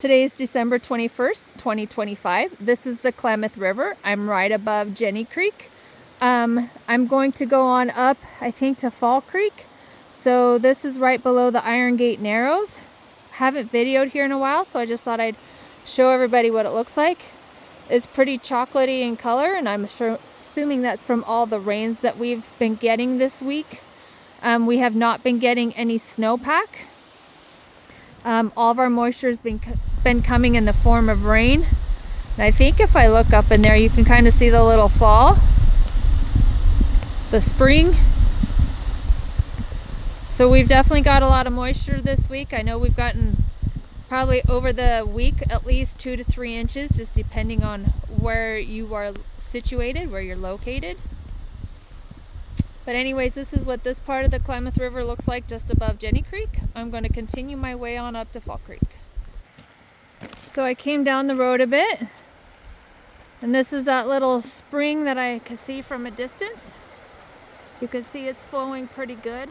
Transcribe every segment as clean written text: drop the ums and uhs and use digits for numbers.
Today is December 21st, 2025. This is the Klamath River. I'm right above Jenny Creek. I'm going to go on up, I think, to Fall Creek. So this is right below the Iron Gate Narrows. Haven't videoed here in a while, so I just thought I'd show everybody what it looks like. It's pretty chocolatey in color, and I'm assuming that's from all the rains that we've been getting this week. We have not been getting any snowpack. All of our moisture has been coming in the form of rain. And I think if I look up in there, you can kind of see the little fall, the spring. So we've definitely got a lot of moisture this week. I know we've gotten probably over the week at least 2 to 3 inches, just depending on where you are situated, where you're located. But anyways, this is what this part of the Klamath River looks like just above Jenny Creek. I'm going to continue my way on up to Fall Creek. So I came down the road a bit, and this is that little spring that I can see from a distance. You can see it's flowing pretty good.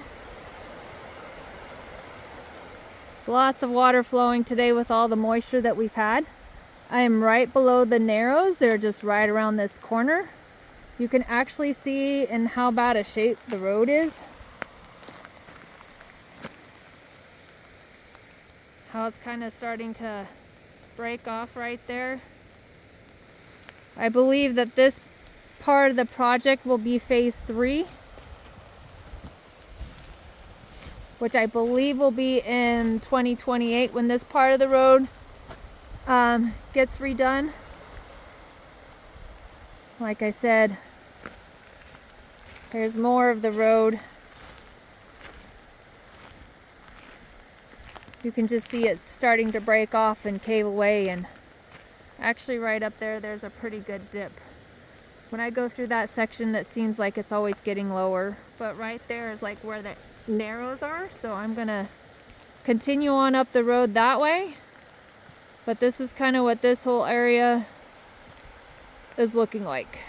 Lots of water flowing today with all the moisture that we've had. I am right below the Narrows. They're just right around this corner. You can actually see in how bad a shape the road is. How it's kind of starting to break off right there. I believe that this part of the project will be phase 3, which I believe will be in 2028 when this part of the road gets redone. Like I said, there's more of the road. You can just see it's starting to break off and cave away, and actually right up there, there's a pretty good dip. When I go through that section, it seems like it's always getting lower, but right there is like where the Narrows are, so I'm gonna continue on up the road that way. But this is kind of what this whole area is looking like.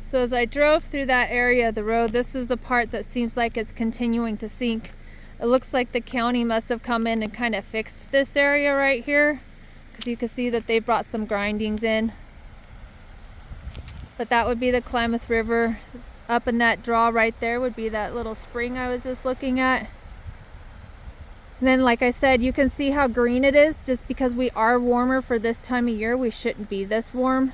So as I drove through that area of the road, this is the part that seems like it's continuing to sink. It looks like the county must have come in and kind of fixed this area right here, because you can see that they brought some grindings in. But that would be the Klamath River. Up in that draw right there would be that little spring I was just looking at. And then, like I said, you can see how green it is. Just because we are warmer for this time of year, we shouldn't be this warm.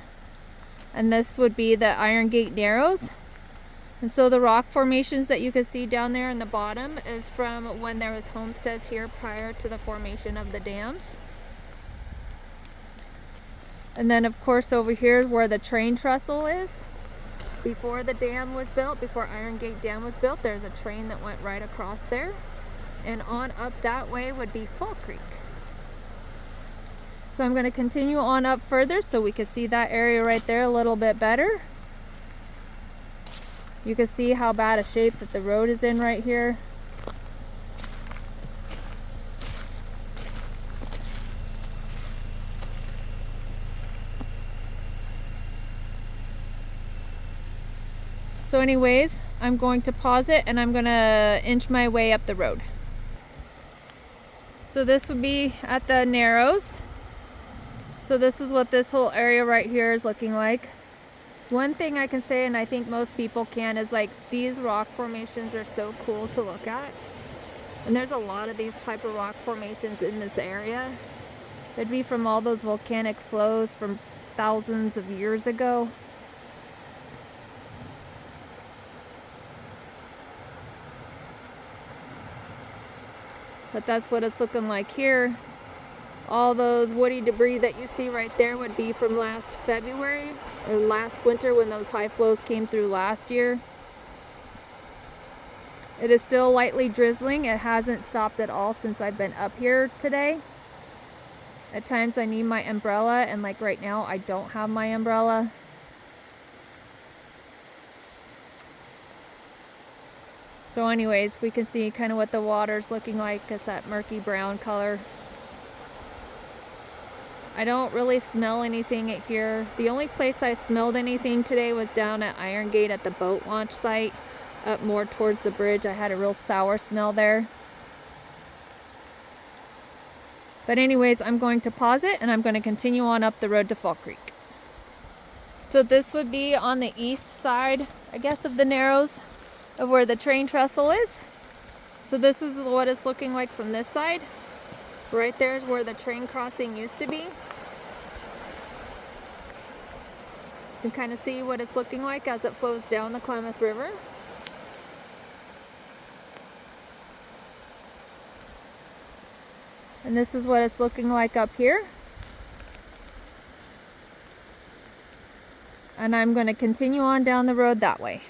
And this would be the Iron Gate Narrows. And so the rock formations that you can see down there in the bottom is from when there was homesteads here prior to the formation of the dams. And then of course over here is where the train trestle is. Before the dam was built, before Iron Gate Dam was built, there's a train that went right across there. And on up that way would be Fall Creek. So I'm going to continue on up further so we can see that area right there a little bit better. You can see how bad a shape that the road is in right here. So anyways, I'm going to pause it and I'm going to inch my way up the road. So this would be at the Narrows. So this is what this whole area right here is looking like. One thing I can say, and I think most people can, is like these rock formations are so cool to look at. And there's a lot of these type of rock formations in this area. It'd be from all those volcanic flows from thousands of years ago. But that's what it's looking like here. All those woody debris that you see right there would be from last February or last winter when those high flows came through last year. It is still lightly drizzling. It hasn't stopped at all since I've been up here today. At times I need my umbrella, and like right now I don't have my umbrella. So anyways, we can see kind of what the water's looking like. It's that murky brown color. I don't really smell anything at here. The only place I smelled anything today was down at Iron Gate at the boat launch site, up more towards the bridge. I had a real sour smell there. But anyways, I'm going to pause it and I'm going to continue on up the road to Fall Creek. So this would be on the east side, I guess, of the Narrows of where the train trestle is. So this is what it's looking like from this side. Right there is where the train crossing used to be. You can kind of see what it's looking like as it flows down the Klamath River. And this is what it's looking like up here. And I'm going to continue on down the road that way.